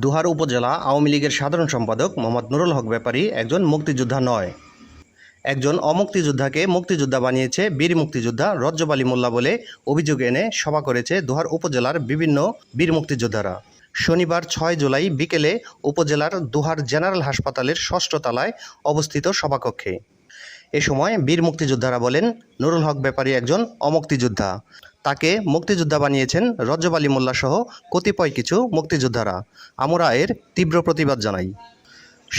দোহার উপজেলা আওয়ামী লীগের সাধারণ সম্পাদক মোহাম্মদ নুরুল হক ব্যাপারী একজন মুক্তিযোদ্ধা নয়। একজন অমুক্তিযোদ্ধাকে মুক্তিযোদ্ধা বানিয়েছে বীর মুক্তিযোদ্ধা রজ্জব আলী মোল্লা বলে অভিযোগ এনে সভা করেছে দোহার উপজেলার বিভিন্ন বীর মুক্তিযোদ্ধারা। শনিবার ৬ জুলাই বিকেলে উপজেলার দোহার জেনারেল হাসপাতালের ৬ষ্ঠ তলায় অবস্থিত সভাকক্ষে এ সময় বীর মুক্তিযোদ্ধারা বলেন, নুরুল হক ব্যাপারী একজন অমুক্তিযোদ্ধা। তাকে মুক্তিযোদ্ধা বানিয়েছেন রজ্জব আলী মোল্লা সহ কতিপয় কিছু মুক্তিযোদ্ধারা। আমরা এর তীব্র প্রতিবাদ জানাই।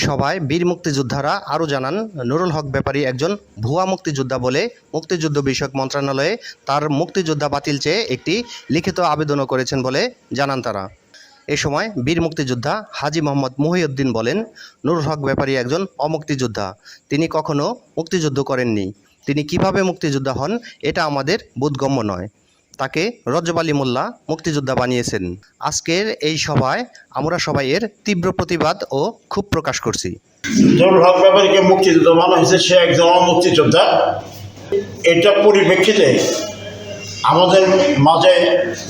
সভায় বীর মুক্তিযোদ্ধারা আরও জানান, নুরুল হক ব্যাপারী একজন ভুয়া মুক্তিযোদ্ধা বলে মুক্তিযুদ্ধ বিষয়ক মন্ত্রণালয়ে তার মুক্তিযোদ্ধা বাতিল চেয়ে একটি লিখিত আবেদনও করেছেন বলে জানান তারা। এ সময় বীর মুক্তিযোদ্ধা হাজী মোহাম্মদ মহিউদ্দিন বলেন, নুরুল হক ব্যাপারী একজন অমুক্তিযোদ্ধা। তিনি কখনো মুক্তিযুদ্ধ করেননি। তিনি কিভাবে মুক্তিযোদ্ধা হন এটা আমাদের বোধগম্য নয়। তাকে রজ্জব আলী মোল্লা মুক্তিযোদ্ধা বানিয়েছেন। আজকের এই সভায় আমরা সবাই এর তীব্র প্রতিবাদ ও ক্ষোভ প্রকাশ করছি। নুরুল হক ব্যাপারীকে মুক্তিযোদ্ধা বানানো হয়েছে, সে একজন মুক্তিযোদ্ধা। এটা পরিপ্রেক্ষিতে আমাদের মাঝে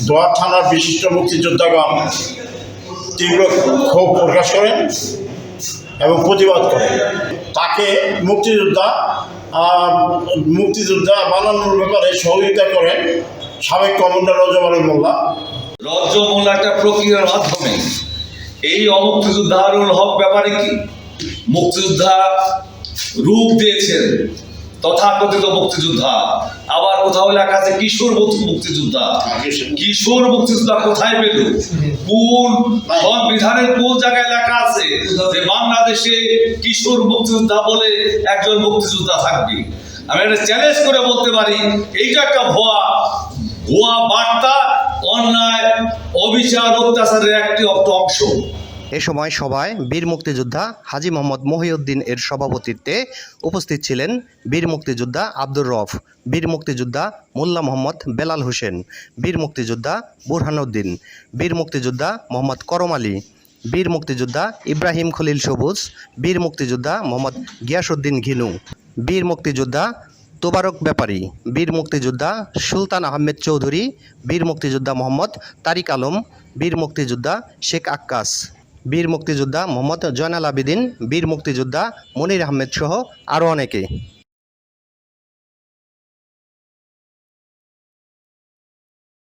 দোহার থানার বিশিষ্ট মুক্তিযোদ্ধাগণ তীব্র ক্ষোভ প্রকাশ করেন এবং প্রতিবাদ করেন। তাকে মুক্তিযোদ্ধা বানানোর ব্যাপারে সহযোগিতা করেন সাবেক কমান্ডার রজ্জব আলী মোল্লা। রজ্জব মোল্লা একটা প্রক্রিয়ার মাধ্যমে এই অমুক্তিযোদ্ধা নুরুল হক ব্যাপারী কি মুক্তিযোদ্ধা রূপ দিয়েছেন, তথাকথিত মুক্তিযোদ্ধা। আবার কোথাও লেখা আছে কিশোর মুক্তিযোদ্ধা। কিশোর মুক্তিযোদ্ধা কোথায় পেল? কোন সংবিধানের কোন জায়গায় লেখা আছে যে বাংলাদেশে কিশোর মুক্তিযোদ্ধা বলে একজন মুক্তিযোদ্ধা থাকবে? আমি এটা চ্যালেঞ্জ করে বলতে পারি, এইটা একটা ভুয়া বার্তা, অন্যায়, অবিচার, অত্যাচারের একটি অংশ। এ সময় সভায় বীর মুক্তিযোদ্ধা হাজী মোহাম্মদ মহিউদ্দিন এর সভাপতিত্বে উপস্থিত ছিলেন বীর মুক্তিযোদ্ধা আব্দুর রফ, বীর মুক্তিযোদ্ধা মোল্লা মোহাম্মদ বেলাল হোসেন, বীর মুক্তিযোদ্ধা বুরহানুদ্দিন, বীর মুক্তিযোদ্ধা মোহাম্মদ করম আলী, বীর মুক্তিযোদ্ধা ইব্রাহিম খলিল সবুজ, বীর মুক্তিযোদ্ধা মোহাম্মদ গিয়াসউদ্দিন ঘিনু, বীর মুক্তিযোদ্ধা তোবারক ব্যাপারী, বীর মুক্তিযোদ্ধা সুলতান আহমেদ চৌধুরী, বীর মুক্তিযোদ্ধা মোহাম্মদ তারিক আলম, বীর মুক্তিযোদ্ধা শেখ আক্কাস, বীর মুক্তিযোদ্ধা মোহাম্মদ জয়নাল আবেদিন, বীর মুক্তিযোদ্ধা মনির আহমেদ সহ আরও অনেকে।